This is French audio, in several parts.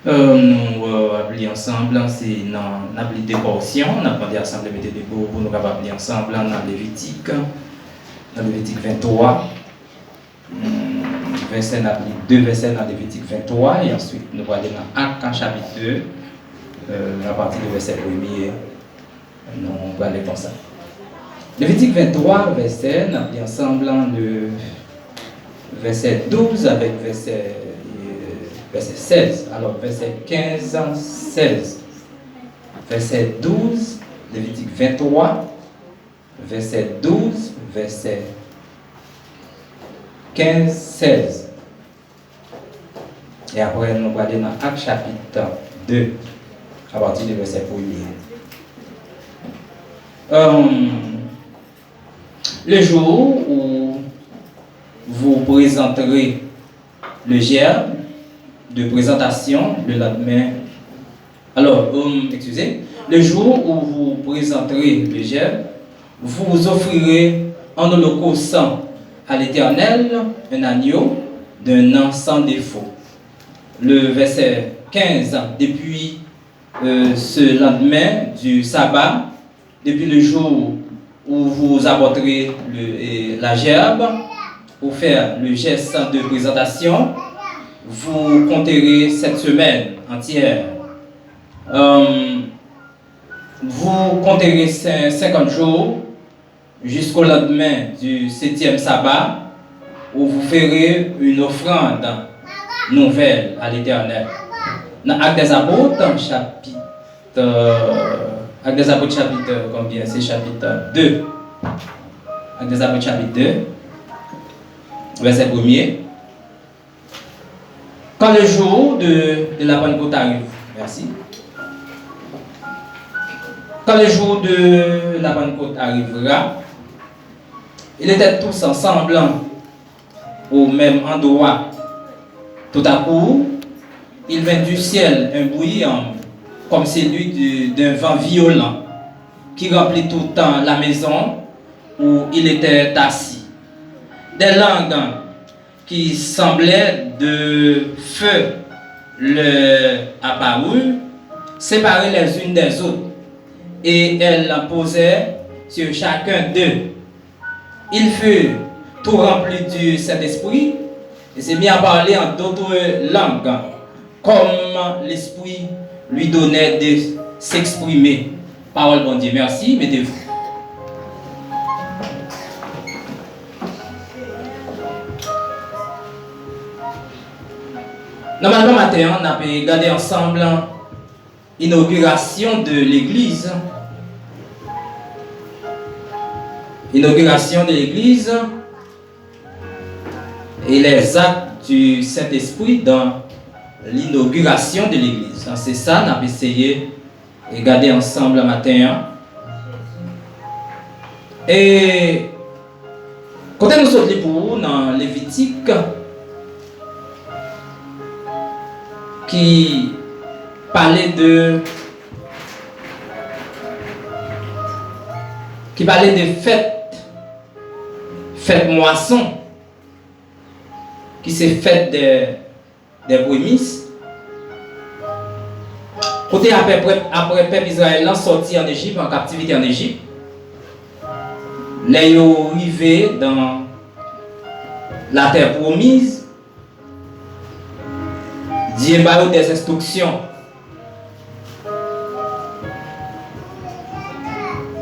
Nous appelons ensemble, c'est dans des portions. On a demandé ensemble de mettre des mots pour nous appeler ensemble dans Lévitique 23. Verset 2 versets dans Lévitique 23 et ensuite nous allons aller dans Actes chapitre 2 à partir du verset 1er. Nous allons aller comme ça. Lévitique 23 verset, nous allons ensemble le verset 12 avec verset 16. Alors verset 15, 16. Verset 12, Lévitique 23, verset 12, verset 15, 16. Et après, nous allons aller dans Actes chapitre 2, à partir du verset 1er. Le jour où vous présenterez le germe de présentation, le lendemain. Alors, excusez, le jour où vous présenterez le germe, vous offrirez en holocauste à l'Éternel un agneau d'un an sans défaut. Le verset 15, depuis ce lendemain du sabbat, depuis le jour où vous aborderez la gerbe pour faire le geste de présentation, vous compterez cette semaine entière. Vous compterez 50 jours jusqu'au lendemain du 7e sabbat où vous ferez une offrande nouvelle à l'Éternel. Dans Actes des Apôtres, chapitre combien? C'est chapitre 2. Actes des Apôtres, chapitre 2, verset 1er. Quand le jour de la Pentecôte arrive, merci. Quand le jour de la Pentecôte arrivera, ils étaient tous ensemble au même endroit. Tout à coup, il vint du ciel un bruit comme celui d'un vent violent qui remplit tout le temps la maison où il était assis. Des langues qui semblaient de feu leur apparurent, séparées les unes des autres, et elles posaient sur chacun d'eux. Il fut tout rempli du Saint-Esprit et s'est mis à parler en d'autres langues, comme l'Esprit lui donnait de s'exprimer. Parole bon Dieu, merci, mettez-vous. Normalement, matin, on a regardé ensemble l'inauguration de l'église. Inauguration de l'église et les actes du Saint-Esprit dans l'inauguration de l'église. C'est ça, on a essayé de regarder ensemble matin. Et quand nous sommes pour vous dans Lévitique, qui parlait de fête moisson, qui s'est faite des prémices. Côté après peuple Israël sorti en Égypte, en captivité en Égypte, les ont arrivé dans la terre promise. Dieu a eu des instructions.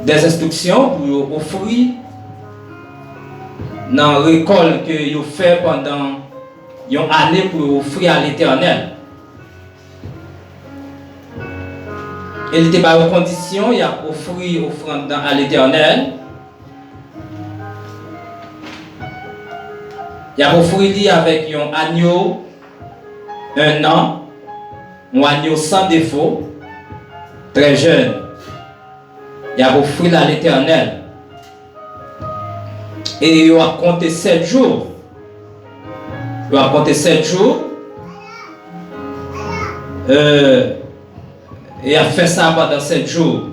Des instructions pour offrir dans la récolte que vous fait pendant une année pour offrir à l'Éternel. Il était par condition, il a offert offrande à l'Éternel. Il a offert avec un agneau, un an, un agneau sans défaut, très jeune. Il a offert à l'Éternel. Et il a compté 7 jours. Il a compté 7 jours. Et a fait ça pendant 7 jours.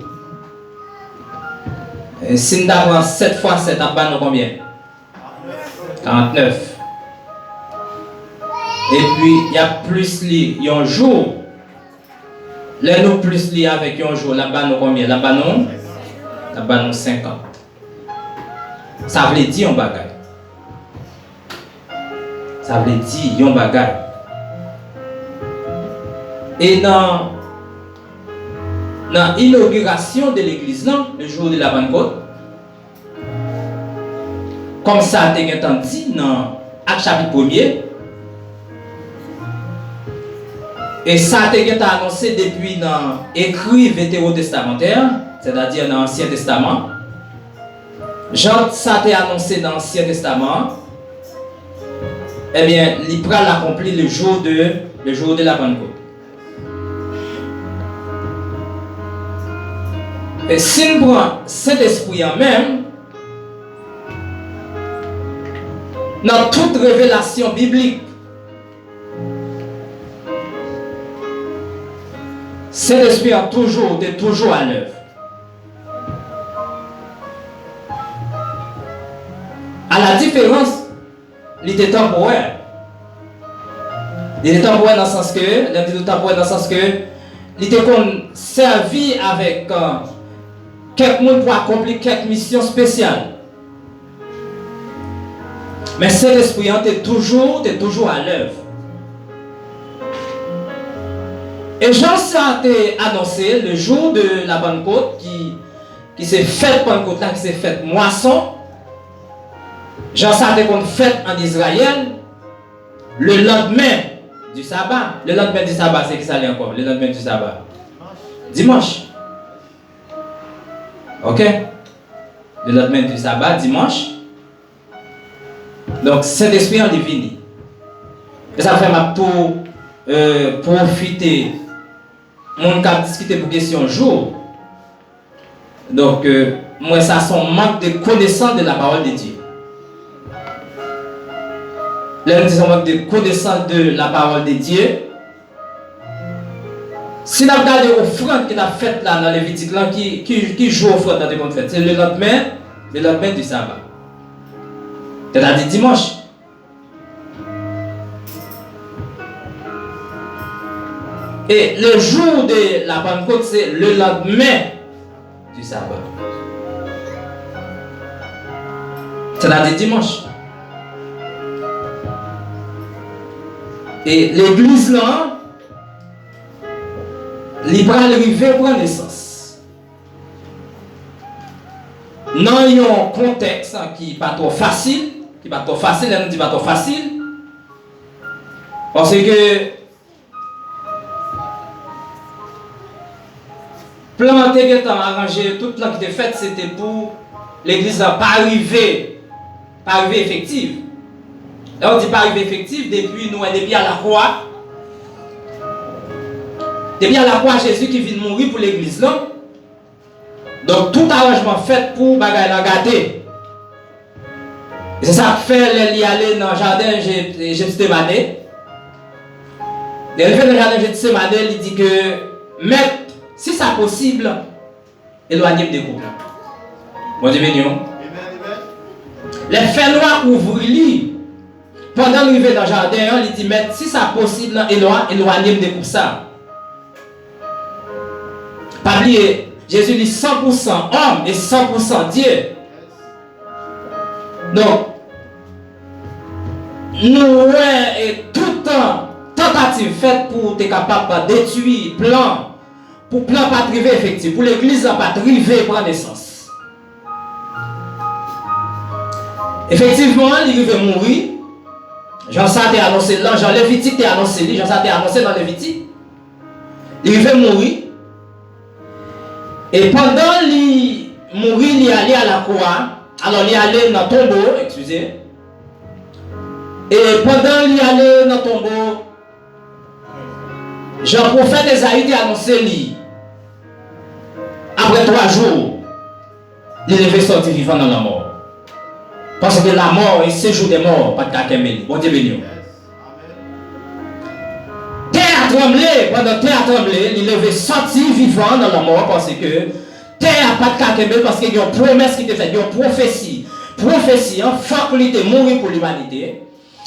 Et si nous avons 7 fois 7, à combien? 49. Et puis, il y a plus un jour Les nous plus liés avec un jour, là-bas nous combien? Là-bas nous 50. Ça veut dire un bagage. Ça veut dire un bagage. Et dans l'inauguration de l'église, le jour de la Pentecôte, comme ça a été dit dans Acte chapitre 1er, et ça a été annoncé depuis dans l'écrit vétérotestamentaire, c'est-à-dire dans l'Ancien Testament. Jean, ça a été annoncé dans l'Ancien Testament. Eh bien, il prend l'accompli le jour de la Pentecôte. Et si nous prenons cet esprit en même, dans toute révélation biblique, cet esprit est toujours à l'œuvre. À la différence, il était temporaire. Il était temporaire dans le sens que, il était servi avec quelqu'un pour accomplir quelques missions spéciales. Mais cet esprit est toujours à l'œuvre. Et Jean a été annoncé le jour de la Pentecôte qui s'est fait Pentecôte là, qui s'est fait moisson. Jean a été fait en Israël le lendemain du sabbat. Le lendemain du sabbat, c'est qui ça allait encore? Le lendemain du sabbat. Dimanche. Ok? Le lendemain du sabbat, dimanche. Donc, cet esprit en est venu. Et ça fait ma pour profiter. Mon cap discuter pour question jour. Donc, moi, ça son manque de connaissance de la parole de Dieu. Là, nous manque de connaissance de la parole de Dieu. Si nous regardons l'offrande qu'il a faite là dans Lévitique, là, qui joue offrande dans les bonnes fêtes, c'est le lendemain du sabbat. C'est-à-dire dimanche. Et le jour de la Pentecôte, c'est le lendemain du sabbat. C'est-à-dire dimanche. Et l'église là, il va arriver à prendre naissance. Dans un contexte qui n'est pas trop facile, elle nous dit pas trop facile, parce que planter qui est arrangé, tout ce qui était fait, c'était pour l'église n'a pas arrivé effective. Là, on dit pas arrivé effective depuis à la croix. Depuis à la croix, Jésus qui vient mourir pour l'église là. Donc tout arrangement fait pour bagaille la gâter. Et c'est ça qui fait les aller dans le jardin Gethsémane. Les fait dans le jardin Gethsémane, il dit que maître, si c'est possible, éloignez des couples. Bon Dieu béni. Les faits noirs ouvrent-lui. Pendant l'arrivée dans le jardin, il dit maître, si c'est possible, éloignez des couples ça. Pas oublier, Jésus dit 100% homme et 100% Dieu. Donc, nous et tout temps tentative faite pour être capable de détruire plan pour plan pas arriver effectif, pour l'église pas arriver prendre naissance. Effectivement, il va mourir. Jean ça a annoncé là, Jean Lévitique a annoncé, Jean ça a annoncé dans Lévitique. Il va mourir. Et pendant qu'il mourit, il est allé à la croix. Alors il est allé dans le tombeau, excusez. Et pendant qu'il est allé dans le tombeau, Jean-Prophète Esaïe a annoncé lui. Après 3 jours, il devait sortir vivant dans la mort. Parce que la mort est séjour des morts, pas de kakemeli. Bon Dieu béni. Terre a tremblé, pendant terre a tremblé, il devait sortir vivant dans la mort parce que terre n'a pas de kakemeli, parce qu'il y a une promesse qui était faite, il y a une prophétie. Prophétie, hein, faculté mourir pour l'humanité.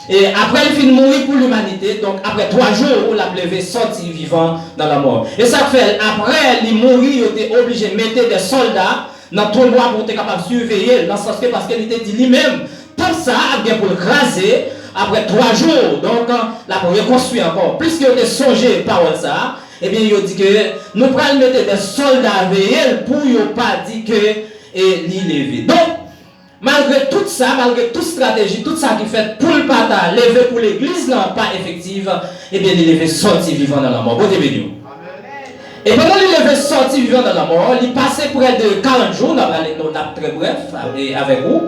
Et après, il finit de mourir pour l'humanité. Donc, après 3 jours, on l'a levé, sorti vivant dans la mort. Et ça fait, après, il mourit, il était obligé de mettre des soldats dans ton bois pour être capable de surveiller. Dans ce sens, parce qu'il était dit lui-même, tout ça, bien pour le craser, après 3 jours. Donc, là, pour reconstruire encore. Puisqu'il a songé par ça, eh bien, il a dit que nous prenons mettre des soldats veillés pour ne pas dire que il levé. Donc, malgré tout ça, malgré toute stratégie, tout ça qui fait pour le pata, lever pour l'église, non, pas effective, eh bien, il est sorti vivant dans la mort. Bon Dieu béni. Et pendant qu'il est sorti vivant dans la mort, il passait près de 40 jours, nous avons très bref avec vous.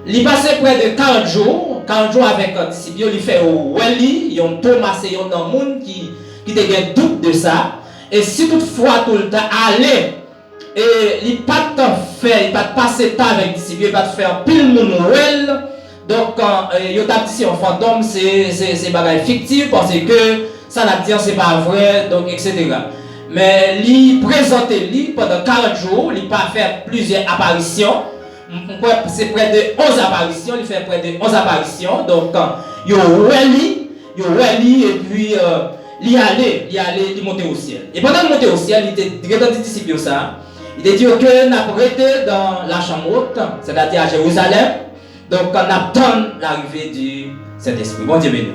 Il passait près de 40 jours avec un disciple, il fait au Welly, il y a un Thomas et il y a un monde qui a un doute de ça. Et si toutefois tout le temps allait, et il pas faire, il pas passer temps avec disciples, il pas faire pile monde well. Donc il a dit un fantôme c'est bagage fictif parce que ça n'a dit c'est pas vrai, donc etc. Mais il présente lui pendant 40 jours, il pas fait plusieurs apparitions. C'est près de 11 apparitions, il fait près de 11 apparitions. Donc il et puis il allait monter au ciel. Et pendant de monter au ciel, il était dans des disciples ça. Il a dit que nous avons été dans la chambre haute, c'est-à-dire à Jérusalem. Donc, on attend l'arrivée du Saint-Esprit. Bon Dieu béni.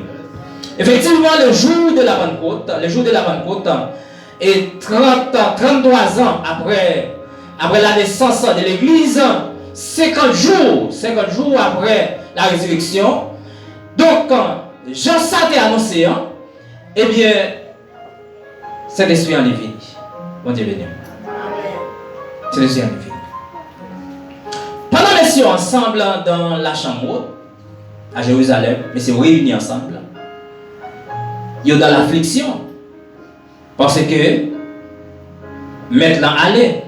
Effectivement, le jour de la Pentecôte, et 33 ans après la naissance de l'Église, 50 jours après la résurrection, donc, Jean s'est annoncé, eh bien, Saint-Esprit en est venu. Bon Dieu béni. Saint-Esprit en est venu. Pendant que nous sommes ensemble dans la chambre à Jérusalem, mais c'est réunis ensemble, ils sont dans l'affliction. Parce que maintenant allait.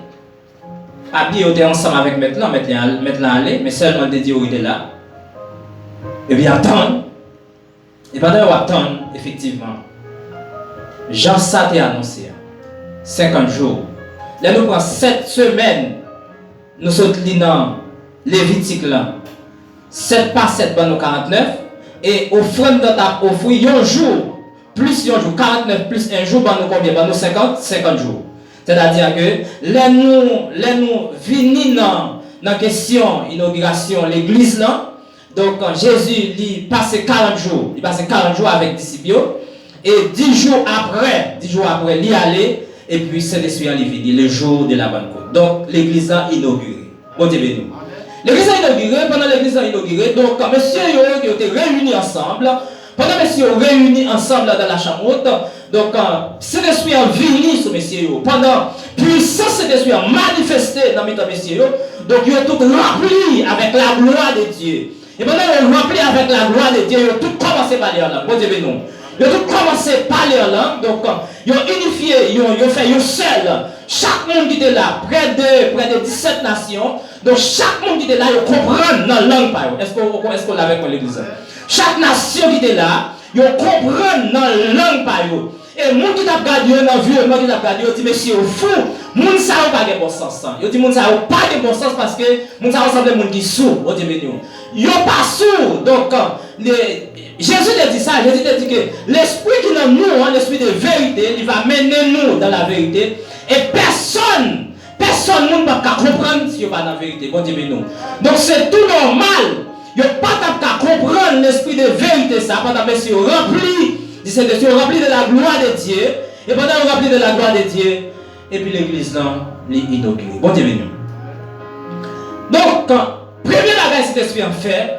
Abi était ensemble avec maintenant allait, mais seulement des dieux étaient là. Et bien attendre. Et pendant qu'on attend, effectivement, Jean s'est annoncé 50 jours. Là nous prenons 7 semaines, nous sommes dans Lévitique là. 7 par 7 dans nos 49. Et offrande dans ta offrir un jour, plus un jour, 49 plus un jour, dans nous combien? Dans nous 50 jours. C'est-à-dire que là nous venons dans la question inauguration l'église là. Donc Jésus il passe 40 jours. Il passe 40 jours avec les disciples. Et 10 jours après, il allait. Et puis Saint-Esprit est venu le jour de la Pentecôte. Donc l'église a inauguré. Bon Dieu béni. L'église a inauguré, pendant l'église a inauguré, donc messieurs qui ont été réunis ensemble, pendant messieurs réunis ensemble dans la chambre haute, donc Saint-Esprit a venu sur messieurs, pendant puissance Saint-Esprit a manifesté dans mes messieurs, donc ils ont tout rempli avec la gloire de Dieu. Et pendant qu'ils ont rempli avec la gloire de Dieu, ils ont tout commencé par les langues. Bon Dieu béni. Ils ont tout commencé par les langues, donc ils ont unifié, ils ont fait un seul. Chaque monde qui était là, près de 17 nations, donc chaque monde qui était là, ils comprennent dans la langue. Est-ce qu'on l'avait pour l'église? Chaque nation qui était là, ils comprennent dans la langue. Et les gens qui t'a gardé dans le vieux, qui t'a gardé, ils disent, monsieur, au fou, les gens ne pas de bon sens. Ils disent, les gens ne pas de bon sens parce que les gens ressemblent à des gens qui sont sourds. Ils ne sont pas sourds. Donc, Jésus a dit ça, Jésus a dit que l'esprit qui est dans nous, l'esprit de vérité, il va mener nous dans la vérité. Et personne ne peut comprendre si il n'y a pas la vérité. Bon Dieu, nous. Donc c'est tout normal. Il n'y a pas qu'à comprendre l'esprit de vérité, ça. Pendant que si on remplit de la gloire de Dieu, et pendant qu'on remplit de la gloire de Dieu, et puis l'église là, l'inaugurée. Bon Dieu, nous. Donc, premier bagage cet esprit en fait,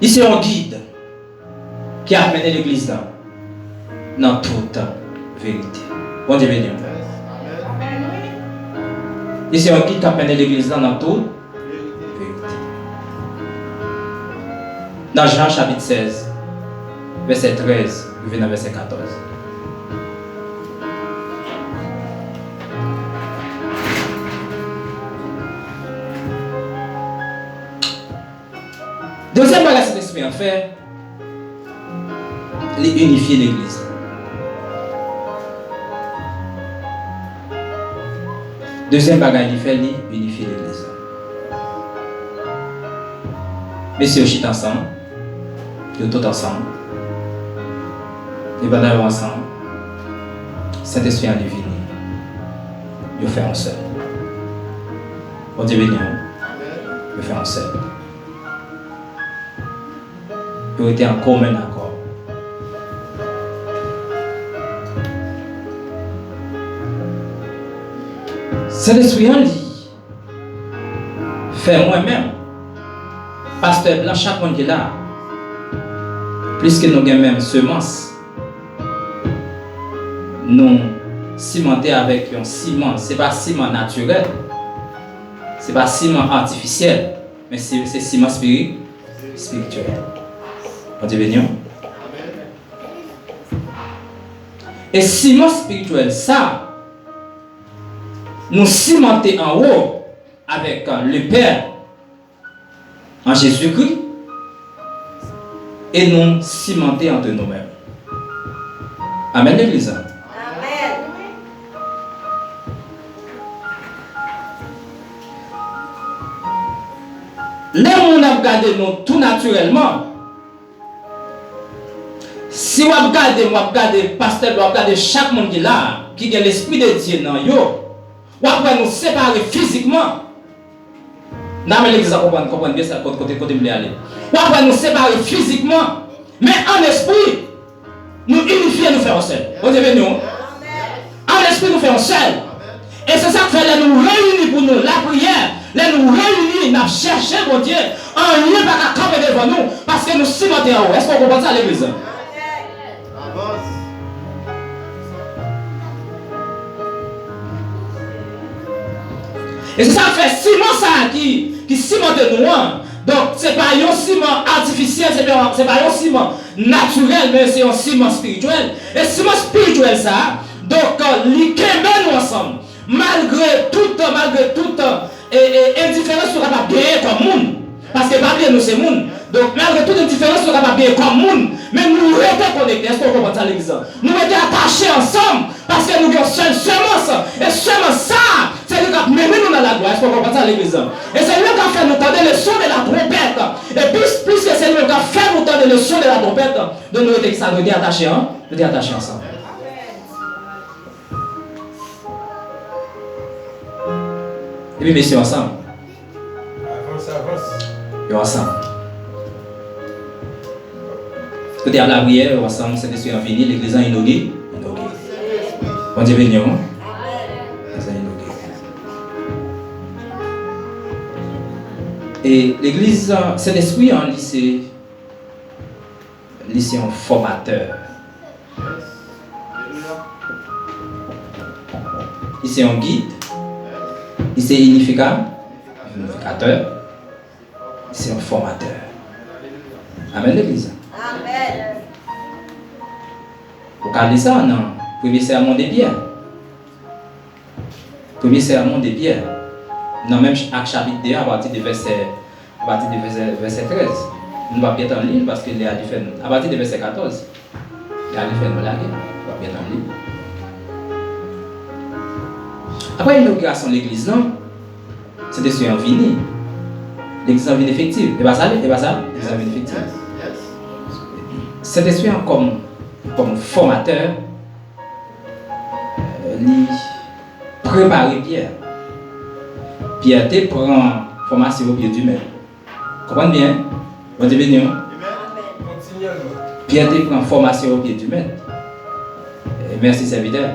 ici un guide qui a amené l'église là dans toute vérité. Bon Dieu béni. Ici un guide qui a amené l'église là dans toute vérité. Dans Jean chapitre 16, verset 13, il vient verset 14. Deuxième bagage cet esprit en fait, il unifier l'église. Deuxième bagage il fait, il unifier l'église. Messieurs, chita ensemble. Nous tous ensemble. Et pendant ensemble, Saint-Esprit en divine. Nous faisons un seul. On dit béni. Nous faisons un seul. Nous étions en commun accord. Saint-Esprit en dit. Faire moi-même. Pasteur blanc, chaque monde qui est là. Plus que nous avons même semence, nous cimenter avec un ciment. Ce n'est pas ciment naturel, ce n'est pas ciment artificiel, mais c'est ciment spirituel. On dit béni. Et ciment spirituel, ça, nous cimenter en haut avec le Père en Jésus-Christ. Et nous cimenter entre nous-mêmes. Amen, l'Église. Amen. Là où on a regardé nous tout naturellement, si on a regardé pasteur, on a regardé chaque monde qui est là, qui a l'esprit de Dieu dans yo, on va nous séparer physiquement. Non, mais l'Église comprend bien ça, côté me aller. On va nous séparer physiquement, mais en esprit, nous unifier, nous faire un seul. Vous avez nous? En esprit, nous faisons seul. Et c'est ça que fait nous réunir pour nous. La prière, nous réunir, nous chercher, mon Dieu, en lieu pas qu'à camper devant nous, parce que nous cimentons en haut. Est-ce qu'on comprend ça à l'Église? Et c'est ça que fait ciment ça qui cimente nous. Donc, ce n'est pas un ciment artificiel, ce n'est pas un ciment naturel, mais c'est un ciment spirituel. Et ciment spirituel, ça, donc, les nous ensemble, malgré toute indifférence, nous sommes capables de gagner comme monde. Parce que Babylone, nous, c'est monde. Donc, malgré toute indifférence, nous sommes capables de gagner comme monde. Mais nous restons connectés. Est-ce qu'on comprend ça, l'Église? Nous restons attachés ensemble parce que nous avons seule semence. Et seulement ça, c'est lui qui a mené nous dans la gloire. Est-ce qu'on comprend ça, l'Église? Et c'est lui qui a fait nous entendre le son de la trompette. Et plus que c'est lui qui a fait nous entendre le son de la trompette, donc nous étions attachés, hein? Nous étions attachés ensemble. Et puis, messieurs, ensemble. Et ensemble. Côté à la prière, ensemble, c'est des fini, l'église a inauguré. On dit béni, hein? Et l'église, c'est l'esprit en lycée. Lycée un formateur. Lycée un guide. Lycée unificateur. C'est un formateur. Amen, l'église. Amen. Vous regardez ça, non? Premier sermon des pierres. Premier sermon des pierres. Dans même chapitre 2, à partir du verset 13. Nous ne va pas bien en ligne parce qu'il est à différent. À partir du verset 14, il est à différent de la guerre. On va bien en ligne. Après l'inauguration de l'église, non? C'était sur un fini. L'église en vie effective. Et pas ça? L'église en vie effective. Saint-Esprit comme formateur, il prépare Pierre. Pierre te prend formation au pied du maître. Comprenez bien? Vous êtes béni? Pierre te prend formation au pied du maître. Merci serviteur.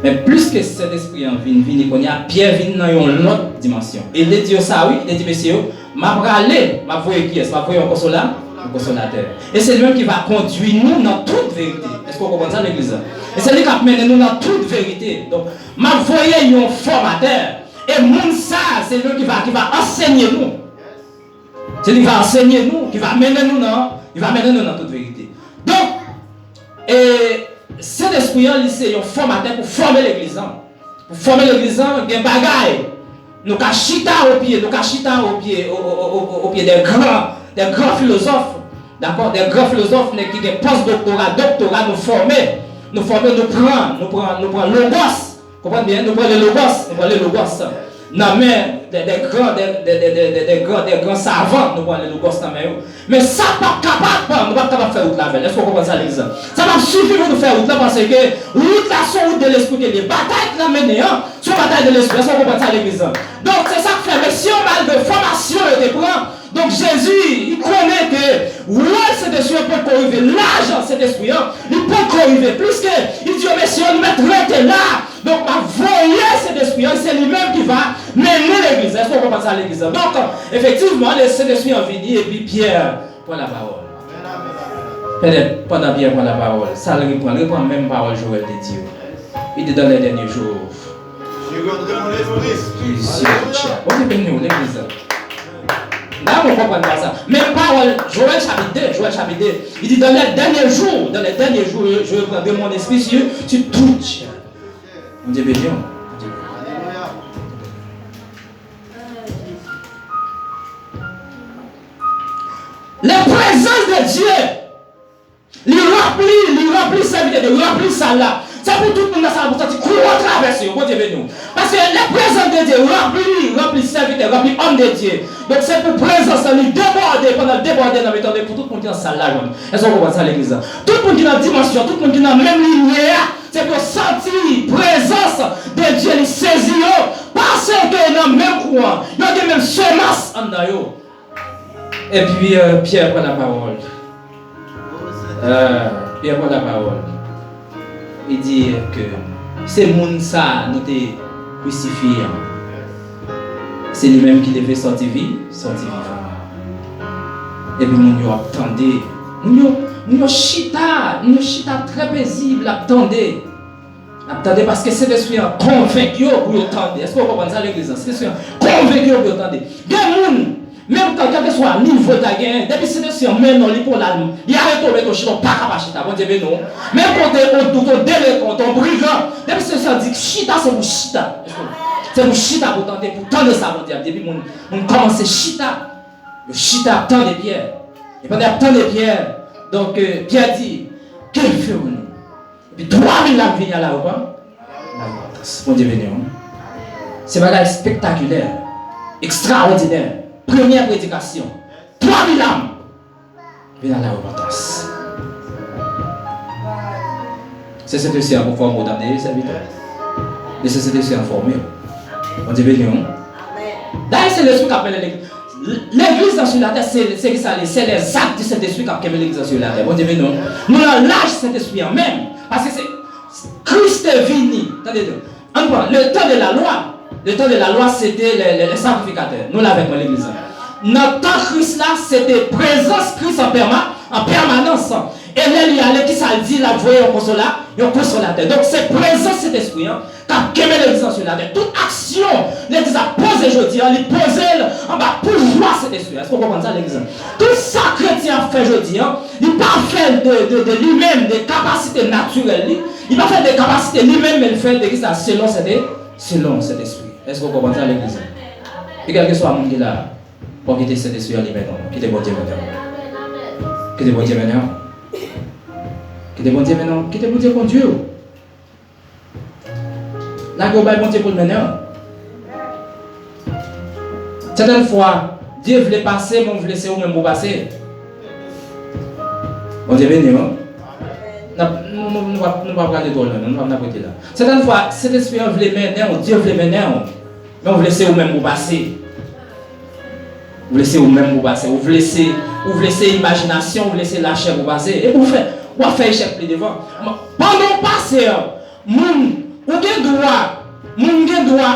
Mais plus que cet esprit en vient, Pierre vient dans une autre dimension. Et il dit ça, oui, il dit monsieur, je vais aller, je vais voir qui est, je vais voir un consolateur. Et c'est lui qui va conduire nous dans toute vérité. Est-ce qu'on comprend ça, l'église? Et c'est lui qui va mener nous dans toute vérité. Donc, je vais voir un formateur. Et mon ça, c'est lui qui va enseigner nous. C'est lui qui va enseigner nous, qui va mener nous dans toute vérité. Donc, et cet esprit c'est un formateur pour former l'église. Pour former l'église, il y a des bagailles. Nous cachons au pied des grands philosophes. D'accord? Des grands philosophes qui ont post-doctorat, doctorat, nous former, nous prendre logos. Comprenez bien? Nous prenons les logos. Non, mais des grands savants, nous prenons le gosse dans mais ça pas capable, nous pas capable de faire route là. Est-ce qu'on comprend ça l'église? Ça va suffire pour nous faire route là parce que route là sont route de l'esprit, les batailles qui l'amènent, sont batailles de l'esprit. Est-ce qu'on comprend ça l'église? Donc c'est ça que fait. Mais si on parle de formation, il te prend. Donc Jésus, il connaît que ouais, cet esprit peut corriger, l'argent, cet esprit, il peut corriger. Plus que, il dit, mais si on mettrait là, donc ma voyer cet esprit, c'est lui-même qui va mener l'église. Est-ce qu'on comprend ça à l'église? Donc, effectivement, cet esprit en vini, et puis Pierre prend la parole. Peut-être pendant Pierre prend la parole, ça il reprend même parole Joël de Dieu. Il dit dans les derniers jours. Je garderai mon esprit. On est venu l'église. Là, on comprend pas ça. Même parole, Joël chapitre 2, il dit dans les derniers jours, je prendrai mon esprit sur tout. On dit béni. La présence de Dieu, il remplit sa vie, il remplit ça là. C'est pour tout le monde, ça pour sortir courir traverser. Bon Dieu béni. Parce que la présence de Dieu remplit sa vie, remplit homme de Dieu. Donc c'est pour présence, il déborder, pendant déborder dans le temps pour tout le monde qui est dans sa là. Est-ce qu'on comprend ça à l'église? Tout le monde qui est dans la dimension, tout le monde qui est dans la même ligne, c'est pour sentir la présence de Dieu, il saisit, parce que dans le même courant, il y a des mêmes semences en dedans. Et puis Pierre prend la parole. Pierre prend la parole. Il dit que c'est monde ça nous t'es crucifié. C'est lui-même qui devait sortir vivant. Et puis mon yo attendait. Mon chita très paisible attendait. Attendez parce que c'est des soins convaincus pour attendre. Est-ce que vous comprenez ça l'église? C'est des soins convaincus pour attendre. Même quand quel que soit le niveau de la guerre, depuis c'est des soins même non pour l'âme. Il y a un tour de chita pas capable chita. Bon Dieu non. Même quand on délégué, on brigand, depuis c'est ça dit chita c'est pour chita. C'est pour chita pour tenter ça bon Dieu. Depuis on commence chita. Le chita attend des pierres. Et pendant attend des pierres. Donc Pierre dit que ferons-nous? Et puis 3000 âmes viennent à la repas. Bon Dieu béni. C'est un bagage spectaculaire, extraordinaire. Première prédication. 3000 âmes viennent à la repentance. C'est cet aussi pour former les serviteurs. Et c'est cet aussi informé. Bon Dieu béni. D'ailleurs, c'est l'esprit qui appelle l'église. L'église sur la terre, c'est les actes de cet esprit qui appelle l'église sur la terre. Bon Dieu béni. Nous lâchons cet esprit en même. Parce que c'est Christ est venu. Le temps de la loi, c'était les sacrificateurs. Nous l'avons avec l'église. Notre temps Christ là, c'était présence Christ en permanence. Et là, il y a qui ça dit la voix au consolateur. Donc c'est présence cet esprit qui a quémé l'église sur la terre. Toute action, l'église a posé aujourd'hui, il pose en bas pour voir cet esprit. Est-ce qu'on comprend ça l'église? Tout ça chrétien fait aujourd'hui, il ne pas fait de lui-même des capacités naturelles. Il ne pas fait des capacités lui-même, mais il fait des choses selon cet esprit. Est-ce qu'on comprend ça l'église? Et quel que soit le monde qui est là, pour quitter cet esprit en lui-même, quittez bon Dieu maintenant. Quittez bon Dieu maintenant. Quittez bon Dieu maintenant. Quittez bon Dieu pour Dieu. Là, vous avez bon Dieu pour le maintenant. Certaines fois, Dieu voulait passer, mais on voulait laisser ou même vous passer. Bon Dieu béni. Nous ne pouvons pas parler de toi, nous ne pouvons pas apprêter là. Certaines fois, cet esprit voulait mener, Dieu voulait mener, mais on voulait laisser ou même vous passer. Vous laissez vous-même vous passer, vous laissez l'imagination, vous laissez la chair vous passer. Et vous faites échec plus devant. Pendant passer, vous avez droit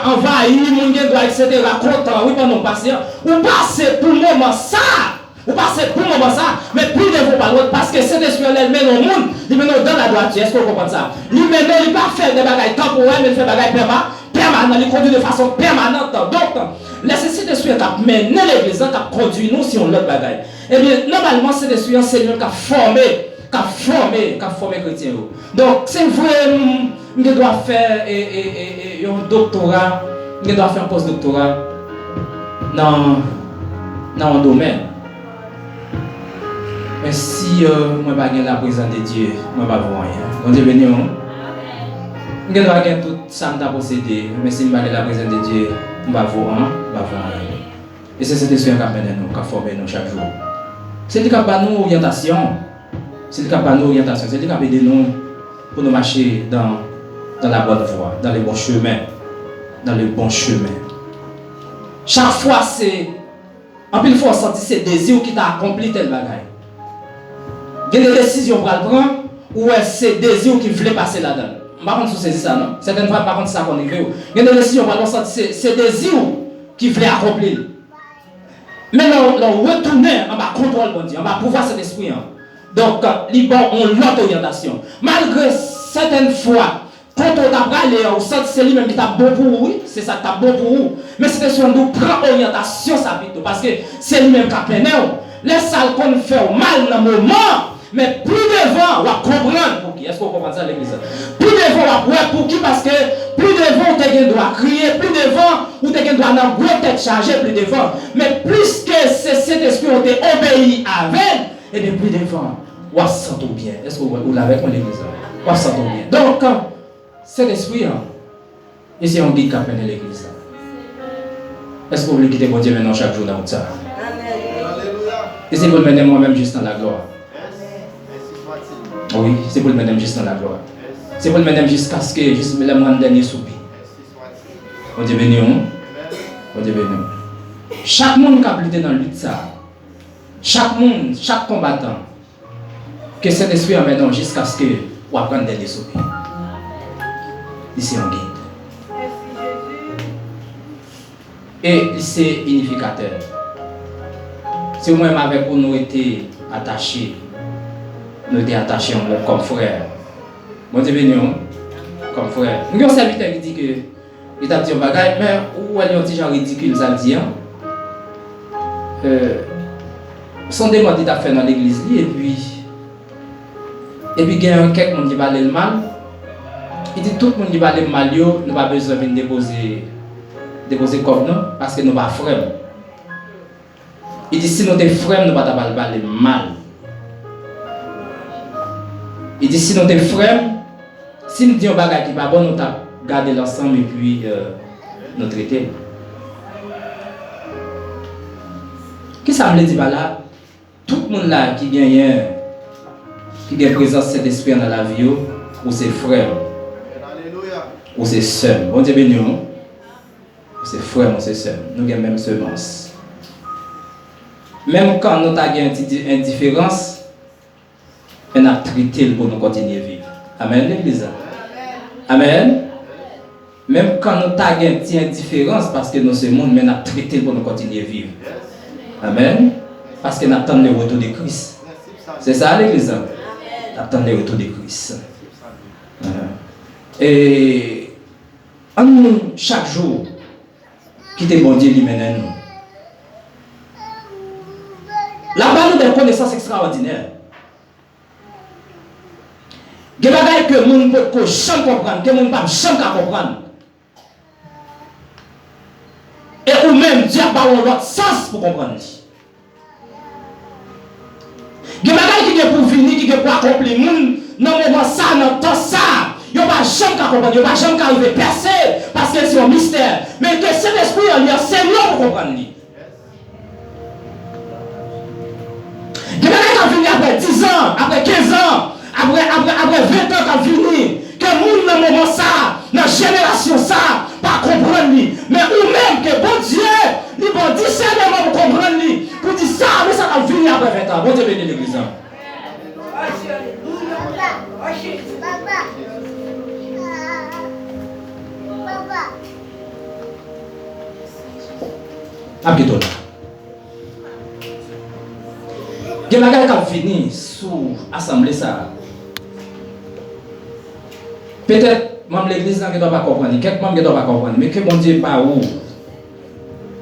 envahir, vous avez droit, etc. Content, oui, pendant passer, vous passez pour le moment ça. Mais plus de vous pas l'autre, parce que cet esprit elle mène au monde, il mène dans la droiture. Est-ce qu'on comprend ça? Il mène, il ne va pas faire des bagailles temporaires, mais il fait des bagailles permanentes, il conduit de façon permanente. Donc, laissez cet esprit qui mène l'église, qui conduit nous si on l'autre bagaille. Eh bien, normalement, cet esprit enseignant qui a formé chrétien. Donc, c'est vrai, il doit faire un doctorat, il doit faire un post-doctorat dans un domaine. Mais si moi ne suis pas la présence de Dieu, je ne vais pas voir rien. Donc, Dieu béni. Je dois gagner tout ça que je possédé. Mais si je ne suis pas la présence de Dieu, on va voir un. Et c'est cet esprit qui amène nous, qui a formé nous chaque jour. C'est lui qui a nous orientation. C'est lui qui a nous orientation. C'est lui qui a aidé nous pour nous marcher dans la bonne voie, dans les bons chemins. Dans le bon chemin. Chaque fois, c'est. En plus, il faut sentir ces désirs qui t'a accompli tel bagaille. Il y a des décisions pour le prendre, ou c'est des désirs qui voulaient passer là-dedans. Par contre, c'est ça, non? Certaines fois, par contre, c'est ça qu'on est vu. Il y a des décisions pour le prendre, c'est des désirs qui voulaient accomplir. Mais on retourne en bas contrôle, bon Dieu, en bas pouvoir cet esprit. Hein. Donc, les on l'autre orientation. Malgré certaines fois, quand on a parlé, on sent que c'est lui-même qui t'a bon pour vous, c'est ça qui t'a bon pour vous. Mais c'est sur nous prend orientation, ça plutôt, parce que c'est lui-même qui a peine. Les salles qu'on fait mal dans le moment, mais plus devant, on va comprendre pour qui. Est-ce qu'on comprend ça l'église? Plus devant, on va voir pour qui, parce que plus devant, on doit crier, plus devant, on doit avoir une tête chargée, plus devant. Mais plus que cet esprit on obéi avec, et bien plus devant, on se sent bien. Est-ce que vous l'avez avec l'église? On se sent bien. Donc, cet esprit, et c'est un guide qui appelle l'église. Est-ce que vous voulez quitter mon Dieu maintenant chaque jour dans ça? Et c'est pour le mener moi-même juste dans la gloire. Oui, c'est pour le mener juste dans la gloire. C'est pour le mener jusqu'à ce que, juste le mois dernier soupir. On dit béni, on dit béni. Chaque monde qui a plutôt dans la lutte, chaque monde, chaque combattant, que cet esprit amène jusqu'à ce que vous appreniez dernier soupir. Ici on guide. Et c'est unificateur. Si moi-même avec vous nous étions attachés, nous étions attachés comme frères. Bon Dieu béni, comme frères. Nous avons un serviteur qui dit que il a dit un bagage, mais où elle est un petit genre ridicule, ça dit. Son démon dit à faire dans l'église, et puis il y a quelqu'un qui va aller le mal. Il dit tout le monde qui va aller mal, nous n'avons pas besoin de déposer comme nous, parce que nous ne sommes pas frères. Il dit si nous sommes frères, nous ne sommes pas aller mal. Il dit si nous sommes frères, si nous disons bagage qui n'est pas bon, nous avons gardé l'ensemble et puis nous traiter. Qui ça me dit là? Tout le monde là qui a présence de cet esprit dans la vie, ou ses frères, ou ses sœurs. Bon Dieu béni, ou ses frères, ou ses sœurs. Nous avons même semence. Même quand nous avons une indifférence, on a traité pour nous continuer à vivre. Amen, l'église. Amen. Même quand nous avons une indifférence, parce que nous sommes monde, mais on a traité pour nous continuer à vivre. Amen. Parce qu'on attend le retour de Christ. C'est ça l'église. On attend le retour de Christ. Et en nous, chaque jour, quitter bon Dieu lui mène nous. Là-bas, nous avons des connaissances extraordinaires. Il y a des choses que les gens ne peuvent jamais comprendre, que les gens ne peuvent jamais comprendre. Et ou même, Dieu a pas l'autre sens pour comprendre. Il y a des choses qui sont pour venir, qui sont pour accomplir les gens, dans le moment ça, dans le temps ça. Ils ne peuvent jamais comprendre, ils ne peuvent jamais arriver à percer, parce que c'est un mystère. Mais que cet esprit, il y a c'est long pour comprendre. Il y a des gens qui viennent après 10 ans, après 15 ans, après 20 ans qui viennent, que les gens dans le moment ça, dans la génération ça, pas comprendre. Mais ou même que bon Dieu, il va discernement pour comprendre. Pour dire ça, mais ça va venir après 20 ans. Bon Dieu bénit l'église. Abidon. Il y a des gens qui viennent sous l'assemblée ça. Peut-être même l'église ne doit pas comprendre, quelques membres ne doivent pas comprendre, mais que mon Dieu n'est pas où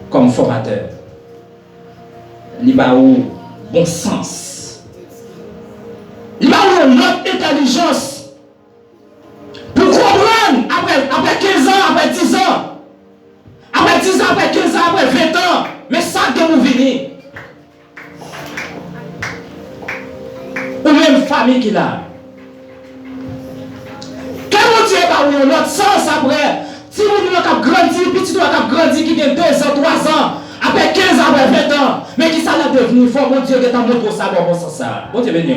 comme formateur. Il n'est pas où bon sens. Il n'est pas où notre intelligence pour comprendre après 15 ans, après 10 ans. Après 10 ans, après 15 ans, après 20 ans, mais ça que vous venez. Ou même famille qui l'a. Quel Dieu va où notre sens après. Si vous qui a grandi, petit qui a grandi, qui vient 2 ans, 3 ans, après 15 ans, après 20 ans, mais qui ça l'a devenu, il faut mon Dieu qui t'a montré ça, bon ça. Bon Dieu béni.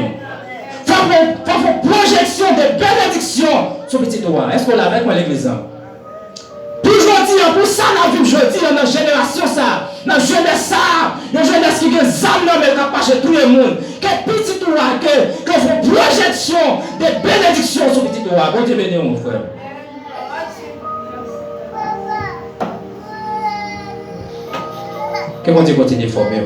Il faut une projection de bénédiction sur petit doigt. Est-ce qu'on l'a avec moi l'église? Pour aujourd'hui, pour ça, la vie aujourd'hui, dans la génération, ça, dans la jeunesse, ça, une jeunesse qui a des âmes, mais qui a pas chez tout le monde. Quel petit doigt, que faut projection de bénédiction sur petit doigt. Bon Dieu béni, mon frère. Que bon Dieu continue de former.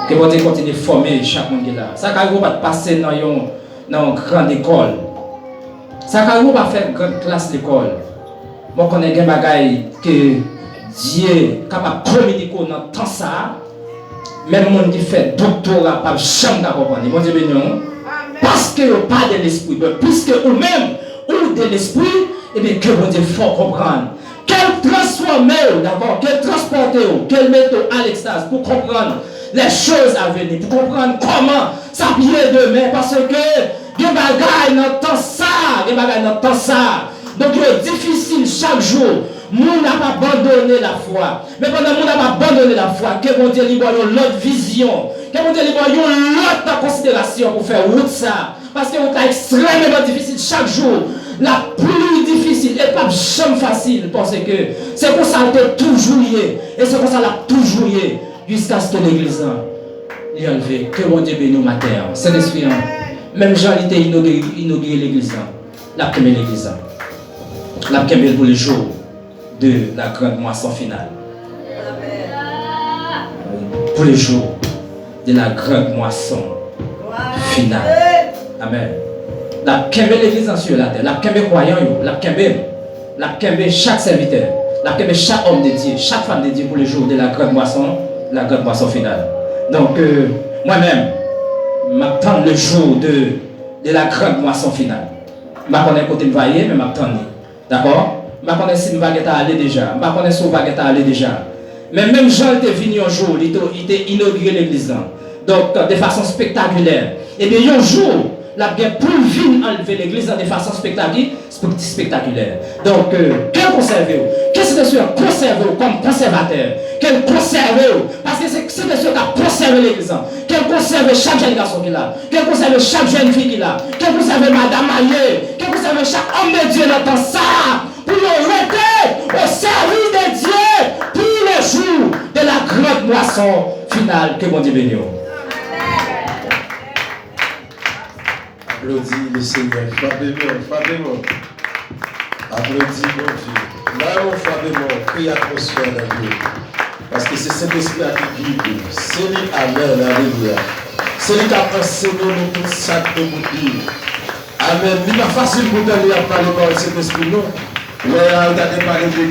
Que bon Dieu continue de former chaque monde qui est là. Ça, quand vous va passer dans une grande école. Ça, quand vous va faire une grande classe d'école. Moi, je connais des bagailles que Dieu est capable de communiquer dans le temps ça. Même les gens qui fait doctorat, pas jamais comprendre. Bon Dieu béni. Parce que vous pas de l'esprit. Puisque vous-même, ou de l'esprit, et bien que bon Dieu faut comprendre. Quel transformer, d'abord, quel transporter, quel mettre à l'extase pour comprendre les choses à venir, pour comprendre comment s'habiller demain, parce que des bagailles dans temps ça, donc c'est difficile chaque jour. Nous n'a pas abandonné la foi. Mais pendant que nous n'a pas abandonné la foi, que bon Dieu lui donne l'autre vision, que bon Dieu lui donne l'autre considération pour faire route ça. Parce que c'est extrêmement difficile chaque jour. La plus difficile et pas jamais facile parce que c'est pour ça que toujours lié. Et c'est pour ça que toujours lié jusqu'à ce que l'église ait enlevé. Que mon Dieu bénisse ma terre. C'est l'esprit. Même Jean était inauguré l'église. La première l'église. La première pour les jours de la grande moisson finale. Pour les jours de la grande moisson finale. Amen. La première l'église sur la terre, la première croyant, la première chaque serviteur, la première chaque homme de Dieu, chaque femme de Dieu pour les jours de la grande moisson finale. Donc, moi-même, m'attends le jour de la grande moisson finale. Je ne connais pas côté vailler, mais m'attends. D'accord? Je ne connais pas si je vais aller déjà. Je ne connais pas si je vais aller déjà. Mais même Jean était venu un jour, il était inauguré l'église. Donc, de façon spectaculaire. Et bien, un jour, la bien pour venir enlever l'église de façon spectaculaire. Donc, quel conserver? Qu'est-ce que c'est conserver comme conservateur? Quel conserver? Parce que c'est ce qui a conservé l'église. Quel conserver chaque jeune garçon qui a? Quel conserver chaque jeune fille qui a? Quel conserver madame Maillé? Quel conserver chaque homme de Dieu dans ça? Pour nous rester au service de Dieu pour le jour de la grande moisson finale. Que mon Dieu bénisse. Applaudis le Seigneur. Frappez-moi. Applaudis mon Dieu. Là, on frappez-moi. Crée atmosphère dans Dieu. Parce que c'est cet esprit qui guide. C'est lui, amen, alléluia. C'est lui qui a enseigné nous tout ça que vous dites. Amen. Il n'est pas facile pour donner à parler par cet esprit, non. Mais il a parlé de